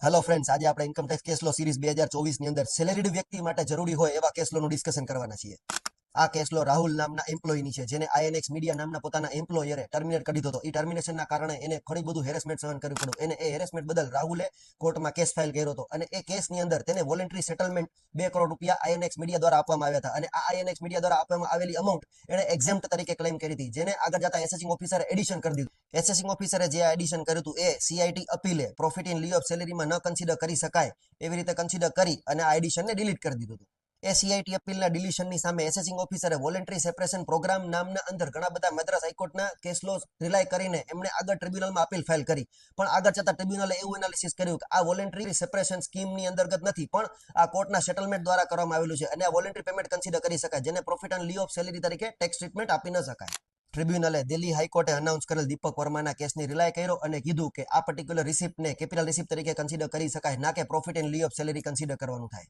Hello friends, આજે આપણે income tax case લો series 2024 ની અંદર સેલેરીડ વ્યક્તિ માટે જરૂરી હોય એવા કેસ લોનું ડિસ્કશન કરવાના છીએ. આ કેસ લો રાહુલ નામના એમ્પ્લોયની છે, જેને આઈએનએક્સ મીડિયા નામના પોતાના એમ્પ્લોયરે ટર્મિનેટ કરી દીધો હતો. એ ટર્મિનેશનના કારણે એને ઘણી બધું હેરેસમેન્ટ સહન કરવું પડ્યું. એને એ હેરેસમેન્ટ બદલ રાહુલે કોર્ટમાં કેસ ફાઇલ કર્યો હતો અને એ કેસની અંદર તેને વોલન્ટરી સેટલમેન્ટ 2 કરોડ રૂપિયા આઈએનએક્સ મીડિયા દ્વારા આપવામાં આવ્યા હતા. અને આ આઈએનએક્સ મીડિયા દ્વારા આપવામાં આવેલી અમાઉન્ટ એને એક્ઝેમ્પ્ટ તરીકે ક્લેમ કરી હતી, જેને આગળ જતા એસેસિંગ ઓફિસરે એડિશન કરી દીધું. એસેસિંગ ઓફિસરે જે એડિશન કર્યું હતું એ સીઆઈટી અપીલે પ્રોફિટ ઇન લી ઓફ સેલેરીમાં ન કન્સિડર કરી શકાય એવી રીતે કન્સિડર કરી અને આ એડિશનને ડિલીટ કરી દીધું હતું. એ સીઆઈટી અપીલના ડિલીશનની સામે એસેસિંગ ઓફિસરે વોલન્ટરી સેપરેશન પ્રોગ્રામ નામના અંદર ઘણા બધા મદ્રાસ હાઈકોર્ટના કેસ લો રિલાય કરીને એમણે આગળ ટ્રિબ્યુનલમાં અપીલ ફાઇલ કરી. પણ આગળ જતા ટ્રિબ્યુનલે એવું એનાલિસિસ કર્યું કે આ વોલન્ટરી સેપરેશન સ્કીમની અંતર્ગત નથી, પણ આ કોર્ટના સેટલમેન્ટ દ્વારા કરવામાં આવેલું છે અને આ વોલન્ટરી પેમેન્ટ કન્સિડર કરી શકાય, જેને પ્રોફિટ એન્ડ લી ઓફ સેલેરી તરીકે ટેક્સ ટ્રીટમેન્ટ આપી ન શકાય. ટ્રિબ્યુનલે દિલ્હી હાઈકોર્ટે અનાઉન્સ કરેલ દીપક વર્માના કેસની રિલાય કર્યો અને કીધું કે આ પર્ટિક્યુલર રિસિપ્ટને કેપિટલ રિસિપ્ટ તરીકે કન્સિડર કરી શકાય, ના કે પ્રોફિટ એન્ડ લી ઓફ સેલેરી કન્સિડર કરવાનું થાય.